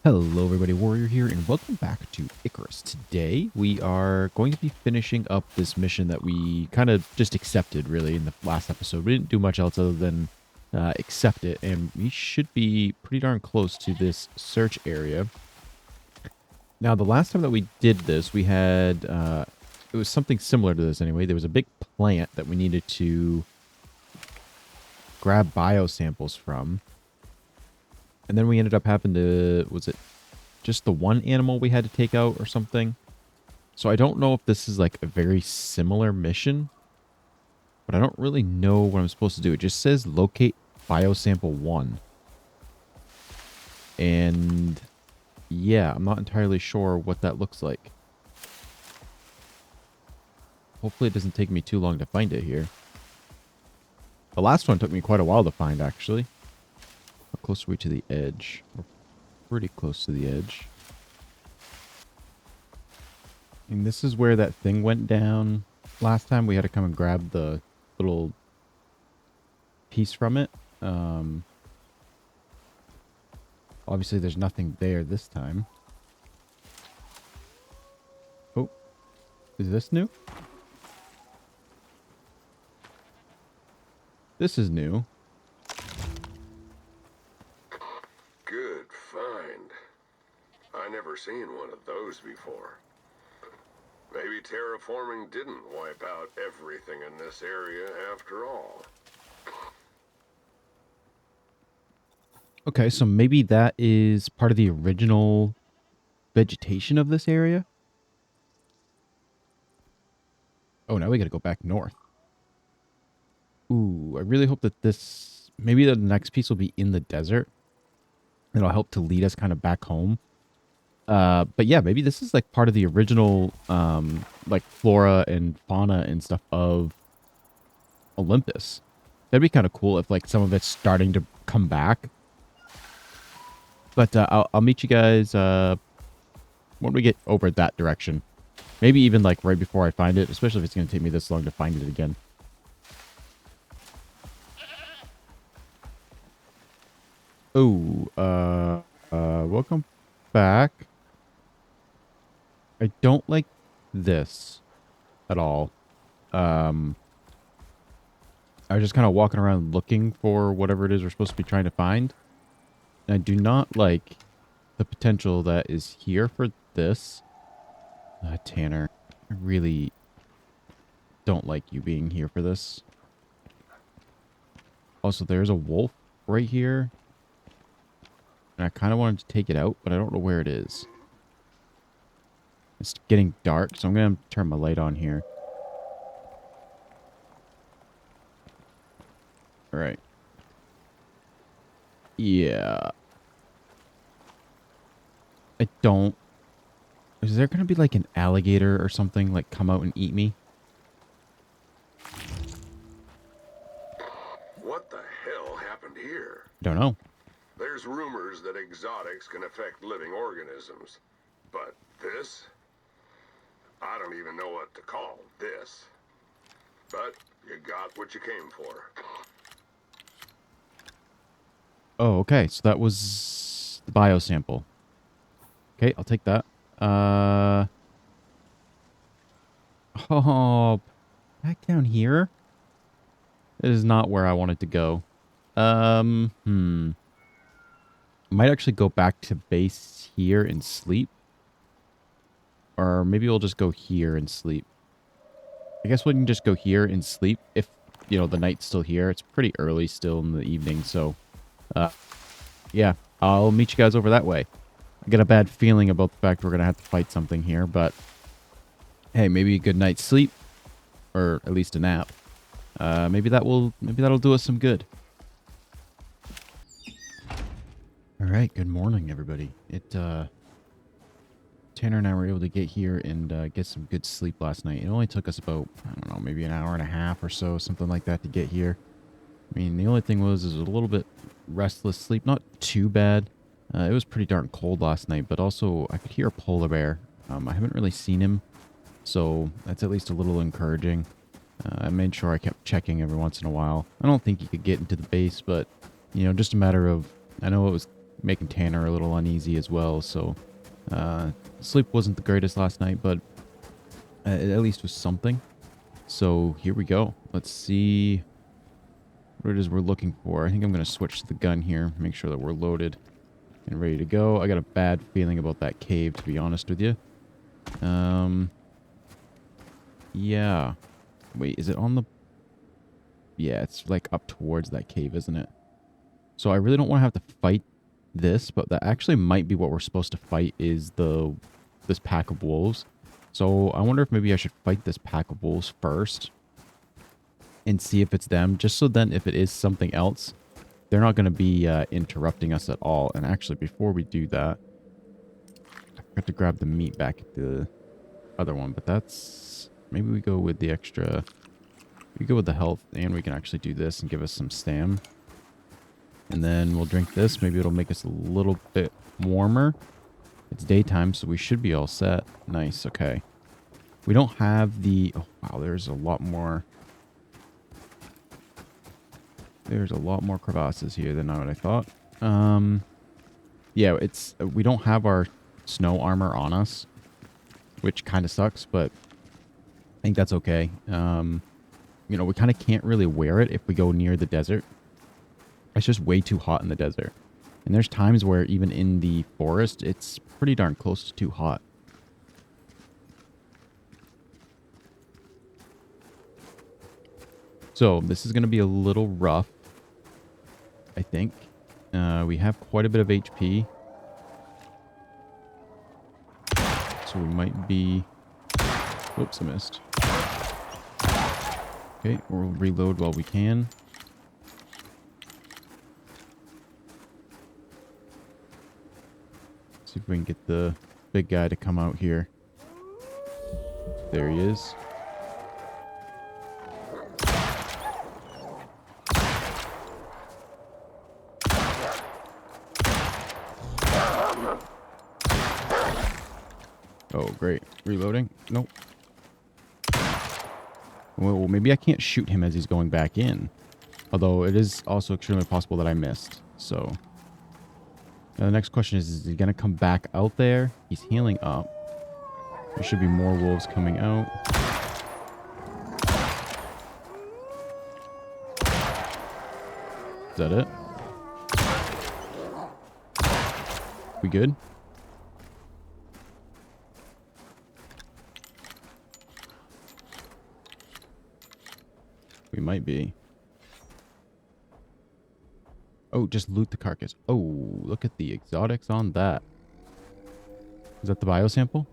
Hello everybody, Warrior here, and welcome back to Icarus. Today, we are going to be finishing up this mission that we kind of just accepted, really, in the last episode. We didn't do much else other than accept it, and we should be pretty darn close to this search area. Now, the last time that we did this, we had, it was something similar to this anyway. There was a big plant that we needed to grab biosamples from. And then we ended up having to, was it just the one animal we had to take out or something? So I don't know if this is like a very similar mission, but I don't really know what I'm supposed to do. It just says locate biosample 1. And yeah, I'm not entirely sure what that looks like. Hopefully it doesn't take me too long to find it here. The last one took me quite a while to find, actually. How close are we to the edge? We're pretty close to the edge. And this is where that thing went down. Last time we had to come and grab the little piece from it. Obviously there's nothing there this time. Oh, is this new? This is new. Good find. I never seen one of those before. Maybe terraforming didn't wipe out everything in this area after all. Okay, so maybe that is part of the original vegetation of this area? Oh, now we gotta go back north. Ooh, I really hope that this... Maybe the next piece will be in the desert. It'll help to lead us kind of back home. But yeah, maybe this is like part of the original, like flora and fauna and stuff of Olympus. That'd be kind of cool if like some of it's starting to come back. But I'll meet you guys when we get over that direction. Maybe even like right before I find it, especially if it's going to take me this long to find it again. Oh, welcome back. I don't like this at all. I was just kind of walking around looking for whatever it is we're supposed to be trying to find. And I do not like the potential that is here for this. Tanner, I really don't like you being here for this. Also, there's a wolf right here. And I kind of wanted to take it out, but I don't know where it is. It's getting dark, so I'm going to turn my light on here. All right. Yeah. I don't... Is there going to be like an alligator or something like come out and eat me? What the hell happened here? I don't know. There's rumors that exotics can affect living organisms. But this? I don't even know what to call this. But you got what you came for. Oh, okay. So that was the biosample. Okay, I'll take that. Oh, back down here? It is not where I wanted to go. Might actually go back to base here and sleep. Or maybe we'll just go here and sleep. I guess we can just go here and sleep if, you know, the night's still here. It's pretty early still in the evening, so... yeah, I'll meet you guys over that way. I get a bad feeling about the fact we're going to have to fight something here, but... Hey, maybe a good night's sleep. Or at least a nap. Maybe that'll do us some good. Alright, good morning, everybody. Tanner and I were able to get here and get some good sleep last night. It only took us about, I don't know, maybe an hour and a half or so, something like that to get here. I mean, the only thing was a little bit restless sleep. Not too bad. It was pretty darn cold last night, but also I could hear a polar bear. I haven't really seen him, so that's at least a little encouraging. I made sure I kept checking every once in a while. I don't think he could get into the base, but, you know, just a matter of... I know it was making Tanner a little uneasy as well. So sleep wasn't the greatest last night, but it at least was something. So here we go. Let's see what it is we're looking for. I think I'm going to switch to the gun here. Make sure that we're loaded and ready to go. I got a bad feeling about that cave, to be honest with you. Yeah. Wait, is it on the... Yeah, it's like up towards that cave, isn't it? So I really don't want to have to fight this, but that actually might be what we're supposed to fight is this pack of wolves. So I wonder if maybe I should fight this pack of wolves first and see if it's them, just so then if it is something else, they're not going to be interrupting us at all. And actually, before we do that, I forgot to grab the meat back at the other one, but that's... Maybe we go with the extra... We go with the health, and we can actually do this and give us some stam. And then we'll drink this. Maybe it'll make us a little bit warmer. It's daytime, so we should be all set. Nice, okay. We don't have the... Oh, wow, there's a lot more... There's a lot more crevasses here than what I thought. Yeah, it's... We don't have our snow armor on us, which kind of sucks, but I think that's okay. You know, we kind of can't really wear it if we go near the desert. It's just way too hot in the desert. And there's times where even in the forest, it's pretty darn close to too hot. So this is going to be a little rough, I think. We have quite a bit of HP. So we might be... Whoops, I missed. Okay, we'll reload while we can. See if we can get the big guy to come out here. There he is. Oh, great. Reloading? Nope. Well, maybe I can't shoot him as he's going back in. Although it is also extremely possible that I missed. So now the next question is he going to come back out there? He's healing up. There should be more wolves coming out. Is that it? We good? We might be. Oh, just loot the carcass. Oh, look at the exotics on that. Is that the biosample?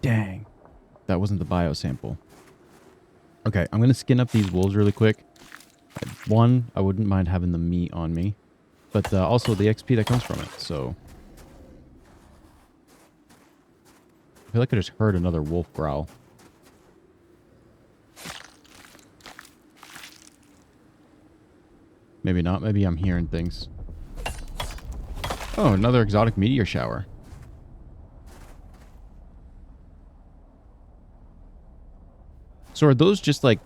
Dang. That wasn't the biosample. Okay, I'm going to skin up these wolves really quick. One, I wouldn't mind having the meat on me. But also the XP that comes from it, so... I feel like I just heard another wolf growl. Maybe not. Maybe I'm hearing things. Oh, another exotic meteor shower. So are those just like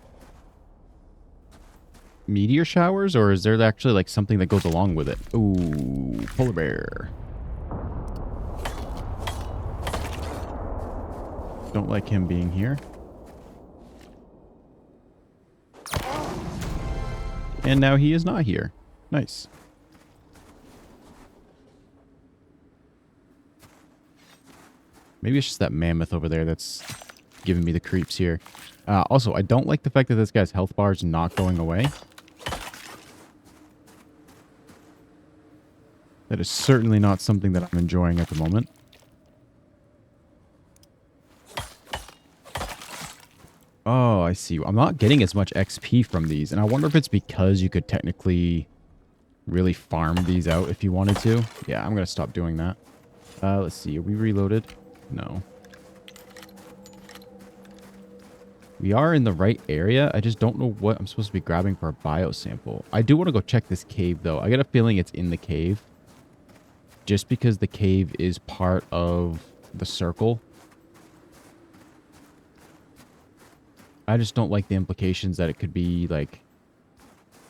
meteor showers, or is there actually like something that goes along with it? Ooh, polar bear. Don't like him being here. And now he is not here. Nice. Maybe it's just that mammoth over there that's giving me the creeps here. Also, I don't like the fact that this guy's health bar is not going away. That is certainly not something that I'm enjoying at the moment. Oh, I see. I'm not getting as much XP from these, and I wonder if it's because you could technically really farm these out if you wanted to. Yeah, I'm going to stop doing that. Let's see. Are we reloaded? No. We are in the right area. I just don't know what I'm supposed to be grabbing for a biosample. I do want to go check this cave, though. I get a feeling it's in the cave. Just because the cave is part of the circle. I just don't like the implications that it could be, like,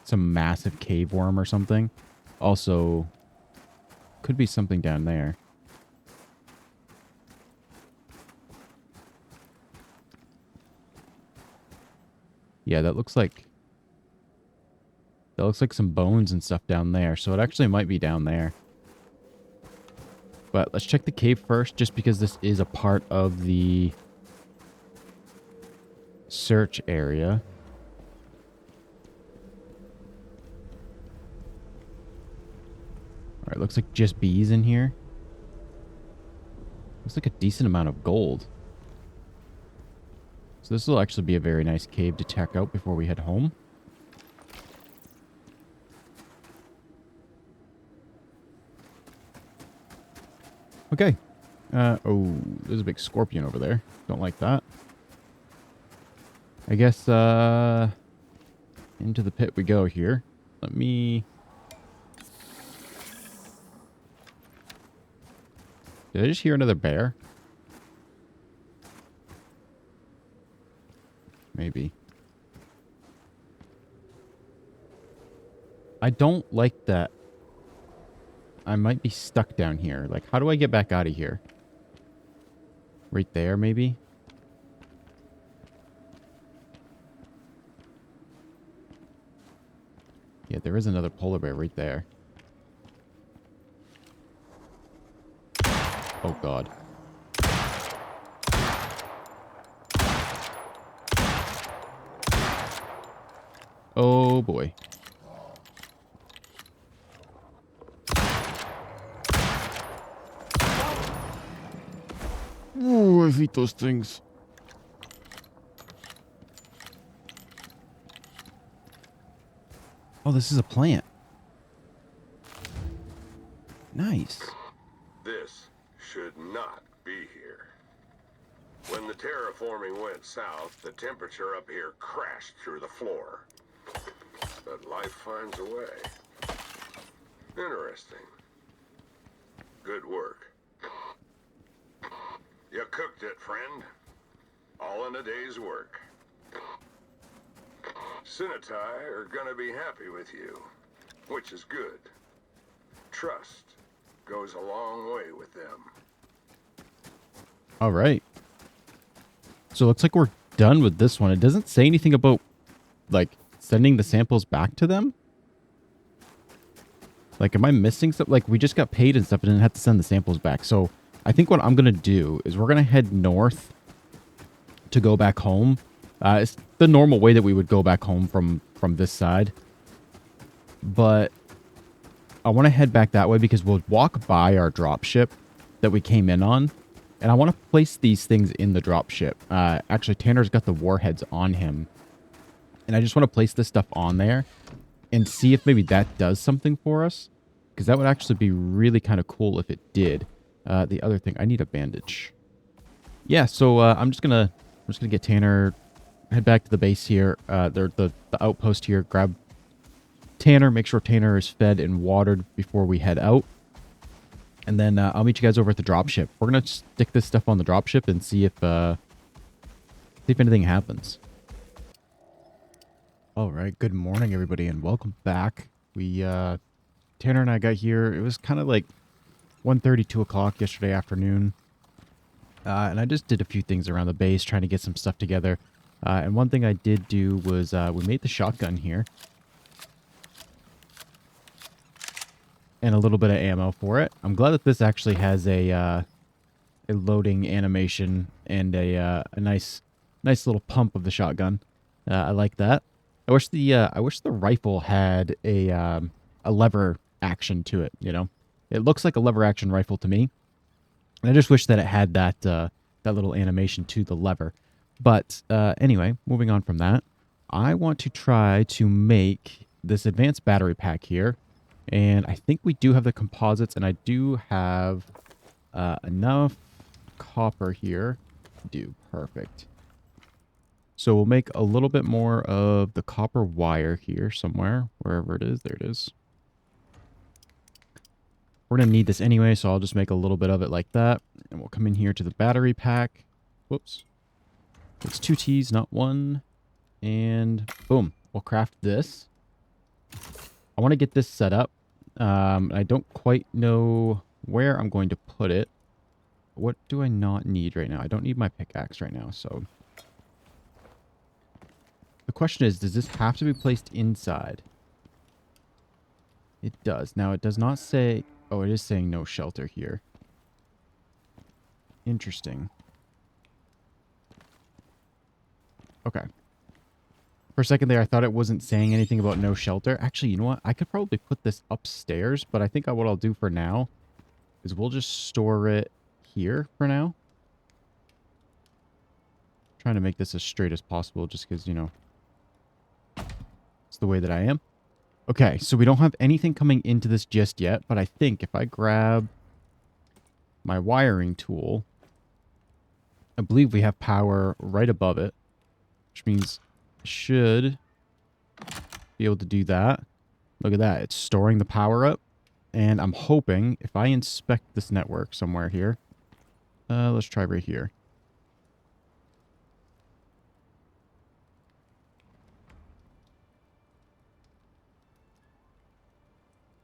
some massive cave worm or something. Also, could be something down there. Yeah, that looks like some bones and stuff down there. So it actually might be down there. But let's check the cave first, just because this is a part of the search area. All right, looks like just bees in here. Looks like a decent amount of gold. So this will actually be a very nice cave to check out before we head home. Okay. Oh, there's a big scorpion over there. Don't like that. I guess, into the pit we go here. Let me... Did I just hear another bear? Maybe. I don't like that. I might be stuck down here. Like, how do I get back out of here? Right there, maybe? Yeah, there is another polar bear right there. Oh, God. Oh, boy. Ooh, I hate those things. Oh, this is a plant. Nice. This should not be here. When the terraforming went south, the temperature up here crashed through the floor. But life finds a way. Interesting. Good work. You cooked it, friend. All in a day's work. Sinatai are gonna be happy with you, which is good. Trust goes a long way with them. All right. So it looks like we're done with this one. It doesn't say anything about, like, sending the samples back to them. Like, am I missing something? Like, we just got paid and stuff and didn't have to send the samples back. So I think what I'm going to do is we're going to head north to go back home. It's the normal way that we would go back home from this side. But I want to head back that way because we'll walk by our dropship that we came in on. And I want to place these things in the dropship. Actually, Tanner's got the warheads on him. And I just want to place this stuff on there and see if maybe that does something for us. Because that would actually be really kind of cool if it did. The other thing, I need a bandage. Yeah, so I'm just gonna get Tanner, head back to the base here, the outpost here, grab Tanner, make sure Tanner is fed and watered before we head out. And then I'll meet you guys over at the dropship. We're going to stick this stuff on the dropship and see if anything happens. All right, good morning, everybody, and welcome back. Tanner and I got here. It was kind of like 1:30, 2 o'clock yesterday afternoon. And I just did a few things around the base, trying to get some stuff together. And one thing I did do was we made the shotgun here. And a little bit of ammo for it. I'm glad that this actually has a loading animation and a nice little pump of the shotgun. I like that. I wish the rifle had a lever action to it. You know, it looks like a lever action rifle to me, and I just wish that it had that little animation to the lever. But anyway, moving on from that, I want to try to make this advanced battery pack here. And I think we do have the composites, and I do have enough copper here to do perfect. So we'll make a little bit more of the copper wire here somewhere, wherever it is. There it is. We're going to need this anyway, so I'll just make a little bit of it like that. And we'll come in here to the battery pack. Whoops. It's 2 T's, not one. And boom, we'll craft this. I want to get this set up. I don't quite know where I'm going to put it. What do I not need right now? I don't need my pickaxe right now, so... The question is, does this have to be placed inside? It does. Now, it does not say... Oh, it is saying no shelter here. Interesting. Okay. For a second there, I thought it wasn't saying anything about no shelter. Actually, you know what? I could probably put this upstairs, but I think what I'll do for now is we'll just store it here for now. Trying to make this as straight as possible just because, you know, it's the way that I am. Okay, so we don't have anything coming into this just yet, but I think if I grab my wiring tool, I believe we have power right above it, which means I should be able to do that. Look at that. It's storing the power up. And I'm hoping if I inspect this network somewhere here, let's try right here.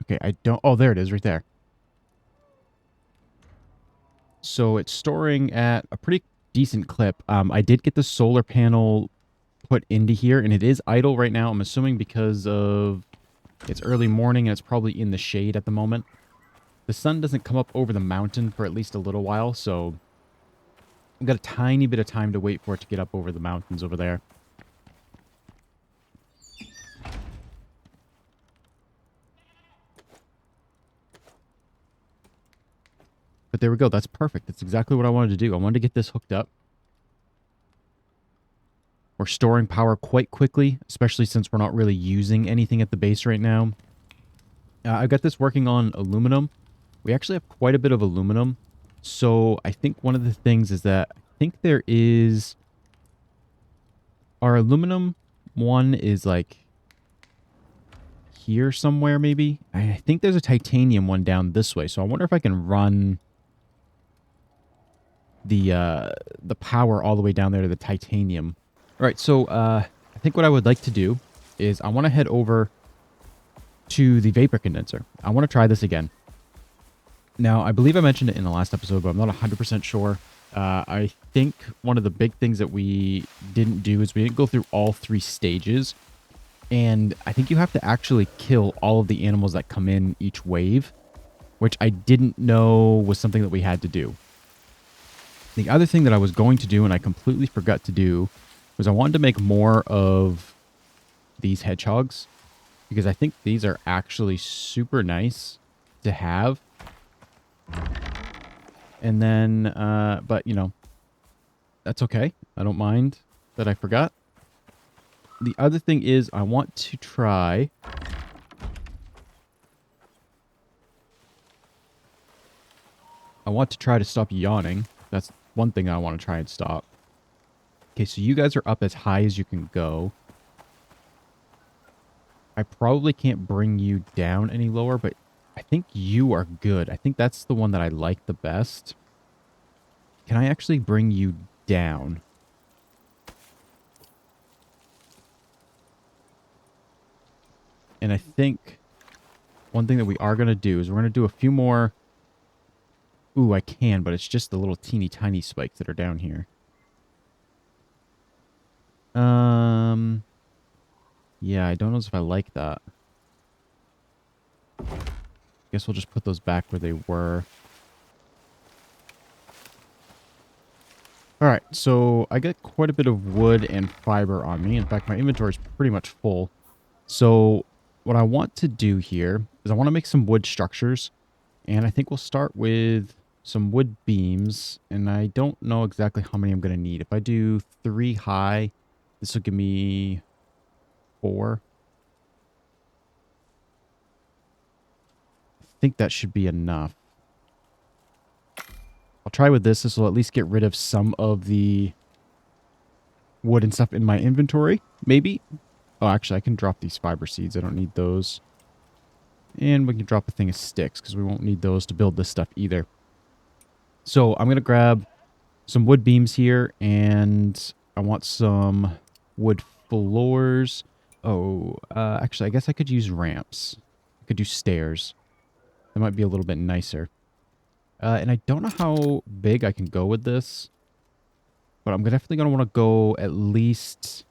Okay, I don't... Oh, there it is right there. So it's storing at a pretty decent clip. I did get the solar panel put into here, and it is idle right now. I'm assuming because of it's early morning and it's probably in the shade at the moment. The sun doesn't come up over the mountain for at least a little while, so I've got a tiny bit of time to wait for it to get up over the mountains over there. But there we go. That's perfect. That's exactly what I wanted to do. I wanted to get this hooked up. We're storing power quite quickly, especially since we're not really using anything at the base right now. I've got this working on aluminum. We actually have quite a bit of aluminum. So I think one of the things is that I think there is... Our aluminum one is like here somewhere maybe. I think there's a titanium one down this way. So I wonder if I can run the power all the way down there to the titanium. All right, so I think what I would like to do is I want to head over to the vapor condenser. I want to try this again. Now, I believe I mentioned it in the last episode, but I'm not 100% sure. I think one of the big things that we didn't do is we didn't go through all 3 stages. And I think you have to actually kill all of the animals that come in each wave, which I didn't know was something that we had to do. The other thing that I was going to do and I completely forgot to do was I wanted to make more of these hedgehogs because I think these are actually super nice to have. And then, but you know, that's okay. I don't mind that I forgot. The other thing is I want to try... to stop yawning. That's one thing I want to try and stop. Okay, so you guys are up as high as you can go. I probably can't bring you down any lower, but I think you are good. I think that's the one that I like the best. Can I actually bring you down? And I think one thing that we are going to do is we're going to do a few more... Ooh, I can, but it's just the little teeny tiny spikes that are down here. Yeah, I don't know if I like that. Guess we'll just put those back where they were. Alright, so I got quite a bit of wood and fiber on me. In fact, my inventory is pretty much full. So what I want to do here is I want to make some wood structures. And I think we'll start with some wood beams. And I don't know exactly how many I'm going to need. If I do 3 high, this will give me 4. I think that should be enough. I'll try with this. This will at least get rid of some of the wood and stuff in my inventory. Maybe. Oh, actually, I can drop these fiber seeds. I don't need those. And we can drop a thing of sticks because we won't need those to build this stuff either. So I'm going to grab some wood beams here. And I want some wood floors. Oh, actually, I guess I could use ramps. I could do stairs. That might be a little bit nicer. And I don't know how big I can go with this, but I'm definitely going to want to go at least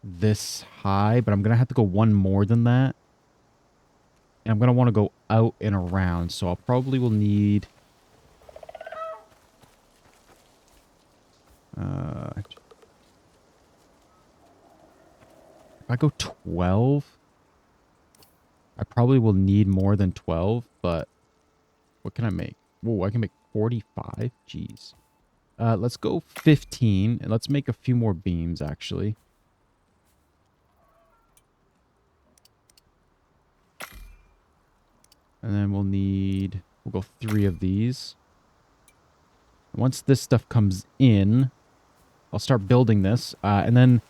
this high, but I'm going to have to go one more than that. And I'm going to want to go out and around, so I'll probably will need... if I go 12, I probably will need more than 12, but what can I make? Whoa, I can make 45? Jeez. Let's go 15, and let's make a few more beams, actually. And then we'll go 3 of these. Once this stuff comes in, I'll start building this. And then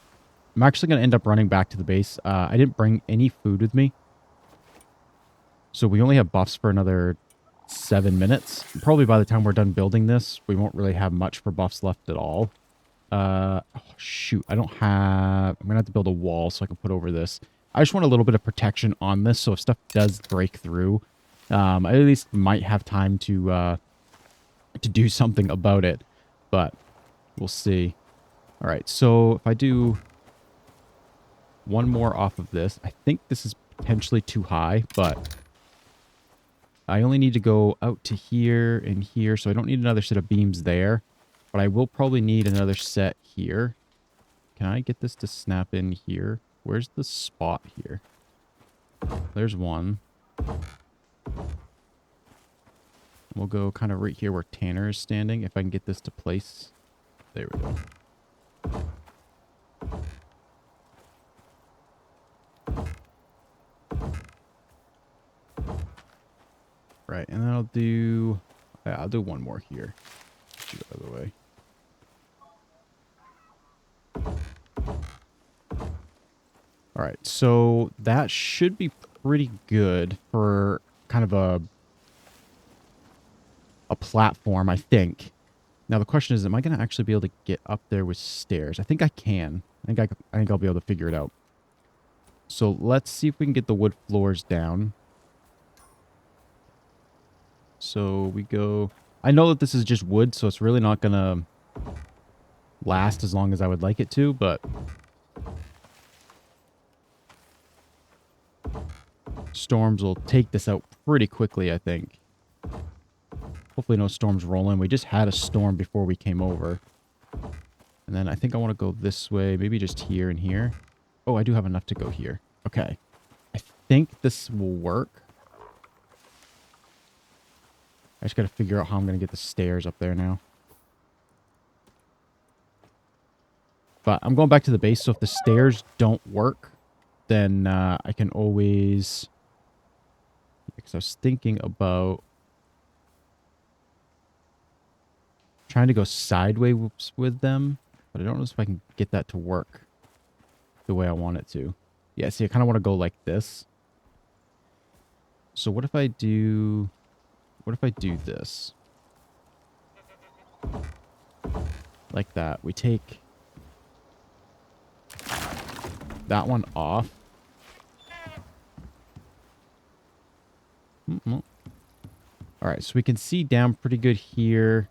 I'm actually going to end up running back to the base. I didn't bring any food with me. So we only have buffs for another 7 minutes. Probably by the time we're done building this, we won't really have much for buffs left at all. Oh, shoot. I don't have... I'm going to have to build a wall so I can put over this. I just want a little bit of protection on this, so if stuff does break through, I at least might have time to do something about it. But we'll see. All right, so if I do one more off of this, I think this is potentially too high, but I only need to go out to here and here, so I don't need another set of beams there. But I will probably need another set here. Can I get this to snap in here? Where's the spot here? There's one. We'll go kind of right here where Tanner is standing. If I can get this to place. There we go. Right, and then I'll do one more here. Get it out of the way. All right, so that should be pretty good for kind of a platform, I think. Now the question is, am I going to actually be able to get up there with stairs? I think I can. I think I'll be able to figure it out. So let's see if we can get the wood floors down. So we go... I know that this is just wood, so it's really not going to last as long as I would like it to, but... storms will take this out pretty quickly, I think. Hopefully no storms roll in. We just had a storm before we came over. And then I think I want to go this way. Maybe just here and here. Oh, I do have enough to go here. Okay. I think this will work. I just got to figure out how I'm going to get the stairs up there now. But I'm going back to the base, so if the stairs don't work, then I can always... Because I was thinking about trying to go sideways with them, but I don't know if I can get that to work the way I want it to. Yeah, see, I kind of want to go like this. So what if I do... What if I do this? Like that. We take that one off. All right, so we can see down pretty good here.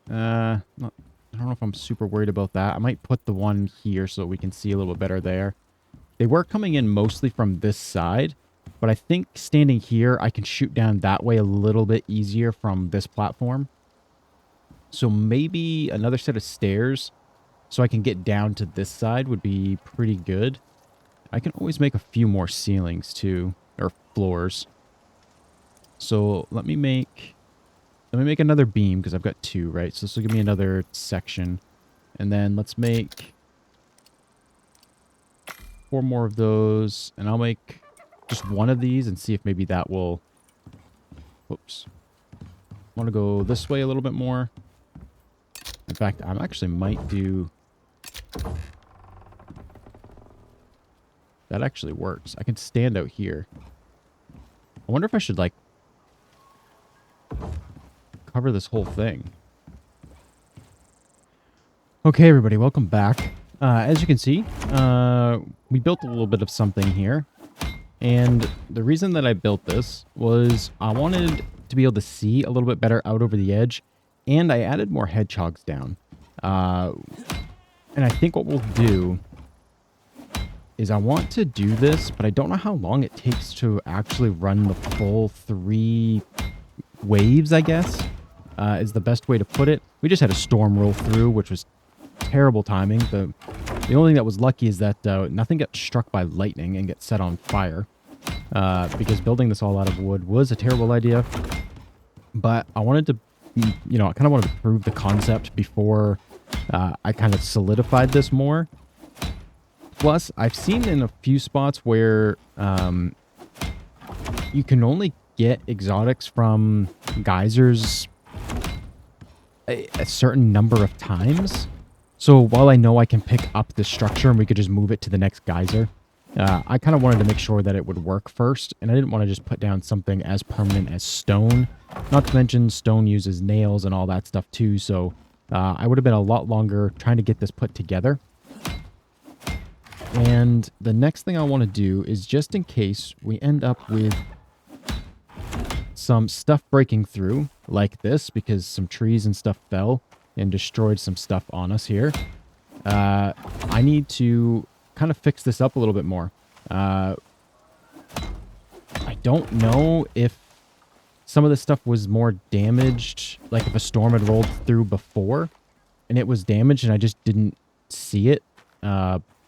I don't know if I'm super worried about that. I might put the one here so we can see a little bit better there. They were coming in mostly from this side, but I think standing here, I can shoot down that way a little bit easier from this platform. So maybe another set of stairs so I can get down to this side would be pretty good. I can always make a few more ceilings too, or floors. So let me make another beam because I've got 2, right? So this will give me another section. And then let's make 4 more of those, and I'll make just 1 of these and see if maybe that will... Whoops. I want to go this way a little bit more. In fact, I actually might do... That actually works. I can stand out here. I wonder if I should, like, cover this whole thing. Okay, everybody, welcome back. As you can see, we built a little bit of something here. And the reason that I built this was I wanted to be able to see a little bit better out over the edge. And I added more hedgehogs down. Uh, and I think what we'll do is I want to do this, but I don't know how long it takes to actually run the full 3 waves, I guess, is the best way to put it. We just had a storm roll through, which was terrible timing. The only thing that was lucky is that nothing got struck by lightning and get set on fire, because building this all out of wood was a terrible idea. But I wanted to, you know, I kind of wanted to prove the concept before I kind of solidified this more. Plus, I've seen in a few spots where you can only get exotics from geysers a certain number of times. So while I know I can pick up the structure and we could just move it to the next geyser, I kind of wanted to make sure that it would work first. And I didn't want to just put down something as permanent as stone. Not to mention stone uses nails and all that stuff too. So I would have been a lot longer trying to get this put together. And the next thing I want to do is, just in case we end up with some stuff breaking through like this, because some trees and stuff fell and destroyed some stuff on us here, I need to kind of fix this up a little bit more. I don't know if some of this stuff was more damaged, like if a storm had rolled through before and it was damaged and I just didn't see it.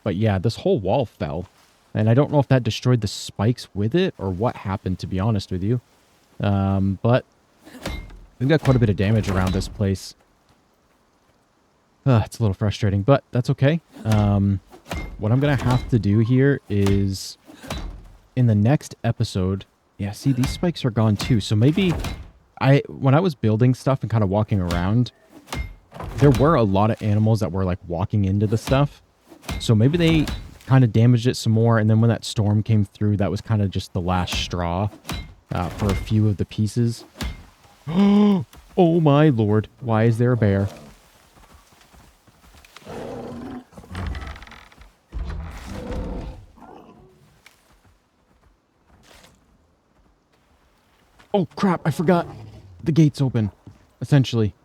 But yeah, this whole wall fell. And I don't know if that destroyed the spikes with it or what happened, to be honest with you. But we've got quite a bit of damage around this place. It's a little frustrating, but that's okay. What I'm going to have to do here is, in the next episode... Yeah, see, these spikes are gone too. So maybe when I was building stuff and kind of walking around, there were a lot of animals that were like walking into the stuff. So maybe they kind of damaged it some more. And then when that storm came through, that was kind of just the last straw for a few of the pieces. Oh my lord. Why is there a bear? Oh crap, I forgot. The gate's open, essentially.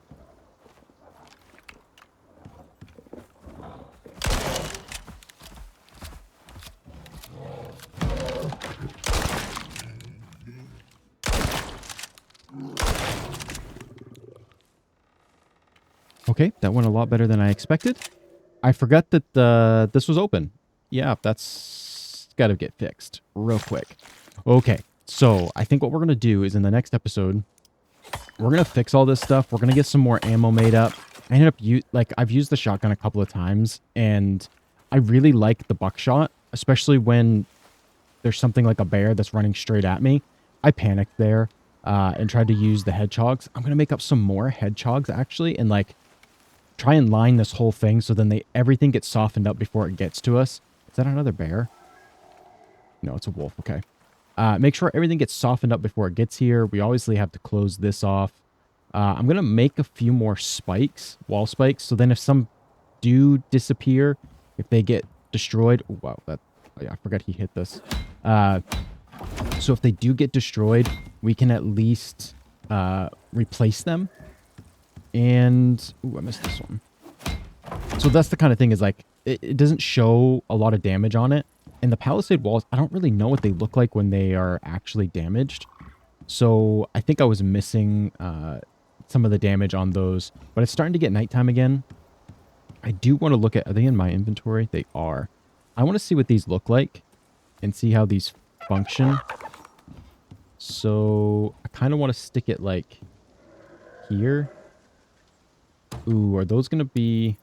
Okay, that went a lot better than I expected. I forgot that this was open. Yeah, that's got to get fixed real quick. Okay, so I think what we're going to do is in the next episode, we're going to fix all this stuff. We're going to get some more ammo made up. I ended up, I've used the shotgun a couple of times, and I really like the buckshot, especially when there's something like a bear that's running straight at me. I panicked there and tried to use the hedgehogs. I'm going to make up some more hedgehogs, actually, and, try and line this whole thing so then everything gets softened up before it gets to us. Is that another bear? No, it's a wolf. Okay. Make sure everything gets softened up before it gets here. We obviously have to close this off. I'm going to make a few more spikes, wall spikes. So then if some do disappear, if they get destroyed... Oh, wow, yeah, I forgot he hit this. So if they do get destroyed, we can at least replace them. And... Ooh, I missed this one. So that's the kind of thing is it doesn't show a lot of damage on it. And the palisade walls, I don't really know what they look like when they are actually damaged. So I think I was missing some of the damage on those. But it's starting to get nighttime again. I do want to look at... Are they in my inventory? They are. I want to see what these look like and see how these function. So I kind of want to stick it here. Ooh, are those going to be...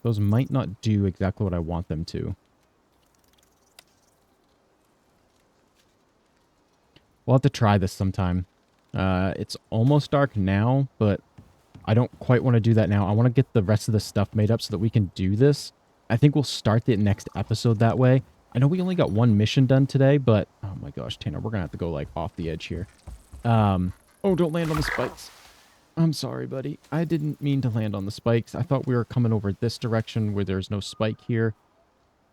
Those might not do exactly what I want them to. We'll have to try this sometime. It's almost dark now, but I don't quite want to do that now. I want to get the rest of the stuff made up so that we can do this. I think we'll start the next episode that way. I know we only got one mission done today, but... Oh my gosh, Tanner, we're going to have to go, off the edge here. Oh, don't land on the spikes. I'm sorry, buddy. I didn't mean to land on the spikes. I thought we were coming over this direction where there's no spike here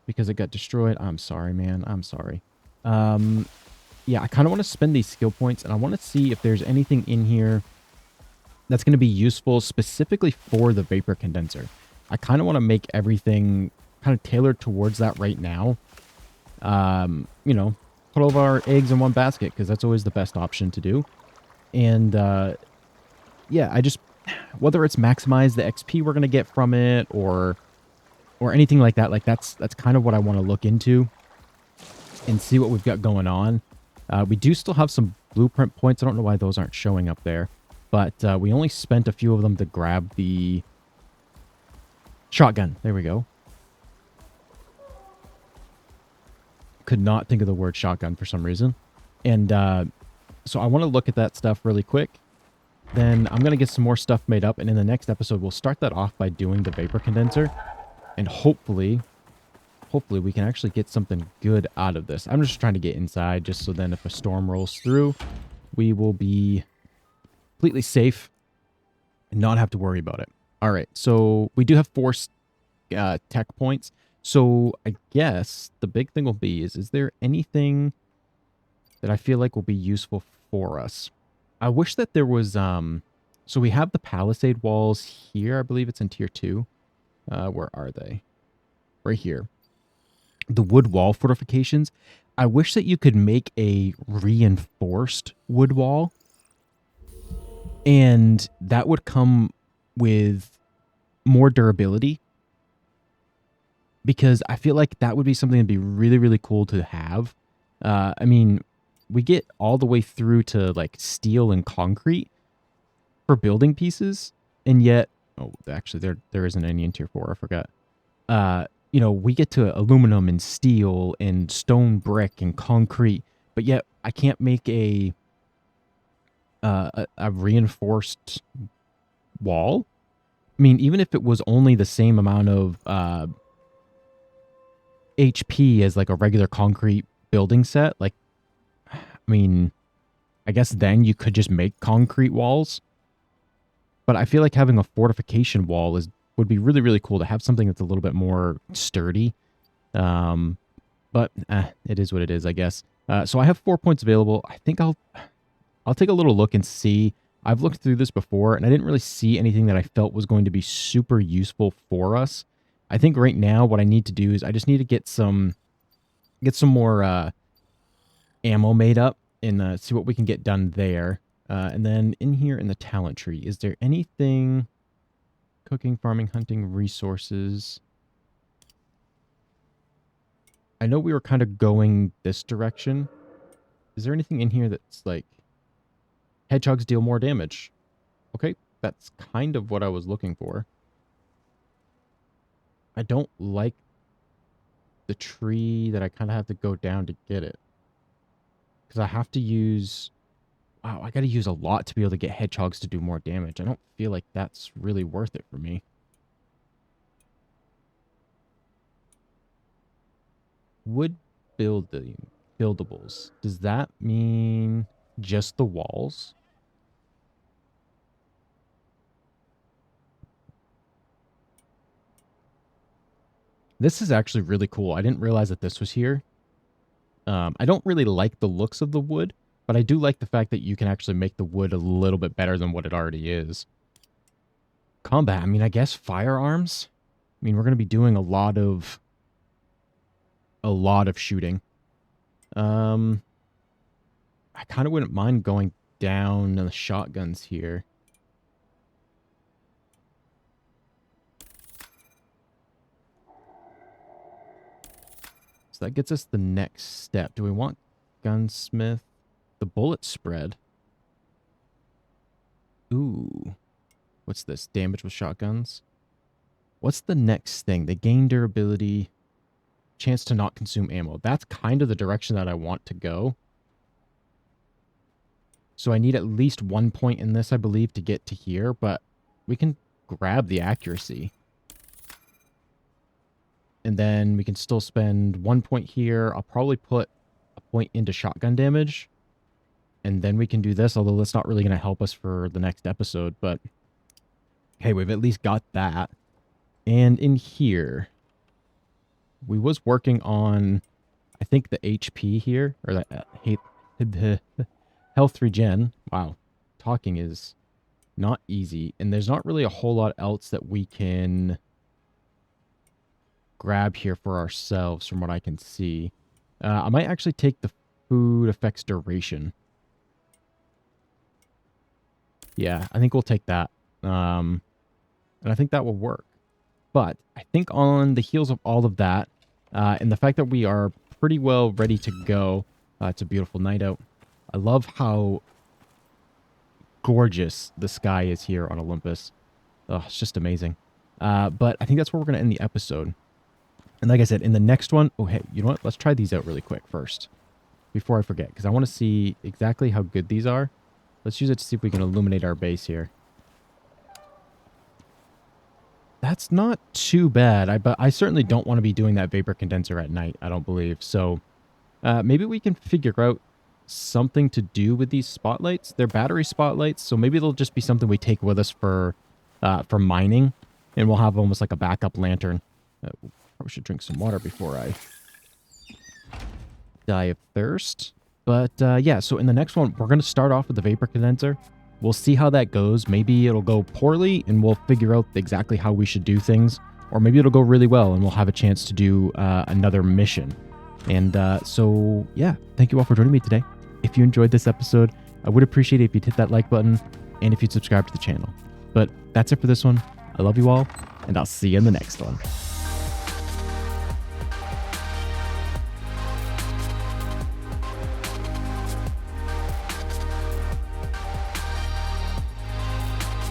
because it got destroyed. I'm sorry, man. I'm sorry. Um, yeah, I kind of want to spend these skill points, and I want to see if there's anything in here that's going to be useful specifically for the vapor condenser. I kind of want to make everything kind of tailored towards that right now. You know, put all of our eggs in one basket because that's always the best option to do. And yeah, I just whether it's maximize the XP we're going to get from it or anything like that, like that's kind of what I want to look into and see what we've got going on. We do still have some blueprint points. I don't know why those aren't showing up there, but we only spent a few of them to grab the shotgun. There we go. Could not think of the word shotgun for some reason. And so I want to look at that stuff really quick. Then I'm going to get some more stuff made up. And in the next episode, we'll start that off by doing the vapor condenser. And hopefully we can actually get something good out of this. I'm just trying to get inside just so then if a storm rolls through, we will be completely safe and not have to worry about it. All right, so we do have 4 tech points. So I guess the big thing will be is there anything that I feel like will be useful for us? I wish that there was, so we have the palisade walls here. I believe it's in tier 2. Where are they? Right here. The wood wall fortifications. I wish that you could make a reinforced wood wall. And that would come with more durability. Because I feel like that would be something that'd be really, really cool to have. I mean, we get all the way through to like steel and concrete for building pieces. And yet, oh, actually there isn't any in tier 4. I forgot. You know, we get to aluminum and steel and stone brick and concrete, but yet I can't make a reinforced wall. I mean, even if it was only the same amount of HP as like a regular concrete building set, like, I mean, I guess then you could just make concrete walls. But I feel like having a fortification wall would be really, really cool to have something that's a little bit more sturdy. But it is what it is, I guess. So I have 4 points available. I think I'll take a little look and see. I've looked through this before, and I didn't really see anything that I felt was going to be super useful for us. I think right now what I need to do is I just need to get some more ammo made up and see what we can get done there. And then in here in the talent tree, is there anything? Cooking, farming, hunting, resources. I know we were kind of going this direction. Is there anything in here that's like hedgehogs deal more damage? Okay, that's kind of what I was looking for. I don't like the tree that I kind of have to go down to get it. Because I have to use... Wow, I got to use a lot to be able to get hedgehogs to do more damage. I don't feel like that's really worth it for me. Wood buildables. Does that mean just the walls? This is actually really cool. I didn't realize that this was here. I don't really like the looks of the wood, but I do like the fact that you can actually make the wood a little bit better than what it already is. Combat. I mean, I guess firearms. I mean, we're going to be doing a lot of shooting. I kind of wouldn't mind going down the shotguns here. So that gets us the next step. Do we want gunsmith? The bullet spread. Ooh. What's this? Damage with shotguns. What's the next thing? They gain durability. Chance to not consume ammo. That's kind of the direction that I want to go. So I need at least 1 point in this, I believe, to get to here, but we can grab the accuracy. And then we can still spend 1 point here. I'll probably put a point into shotgun damage. And then we can do this, although that's not really going to help us for the next episode. But hey, we've at least got that. And in here, we was working on, I think, the HP here, or the health regen. Wow, talking is not easy. And there's not really a whole lot else that we can grab here for ourselves from what I can see. I might actually take the food affects duration. Yeah, I think we'll take that. And I think that will work. But I think on the heels of all of that, and the fact that we are pretty well ready to go, it's a beautiful night out. I love how gorgeous the sky is here on Olympus. Oh, it's just amazing. But I think that's where we're going to end the episode. And like I said, in the next one, oh, hey, you know what? Let's try these out really quick first before I forget, because I want to see exactly how good these are. Let's use it to see if we can illuminate our base here. That's not too bad, but I certainly don't want to be doing that vapor condenser at night, I don't believe. So maybe we can figure out something to do with these spotlights. They're battery spotlights, so maybe they'll just be something we take with us for mining, and we'll have almost like a backup lantern. Probably should drink some water before I die of thirst. But yeah, so in the next one, we're going to start off with the vapor condenser. We'll see how that goes. Maybe it'll go poorly and we'll figure out exactly how we should do things. Or maybe it'll go really well and we'll have a chance to do another mission. And so, yeah, thank you all for joining me today. If you enjoyed this episode, I would appreciate it if you'd hit that like button and if you'd subscribe to the channel. But that's it for this one. I love you all, and I'll see you in the next one.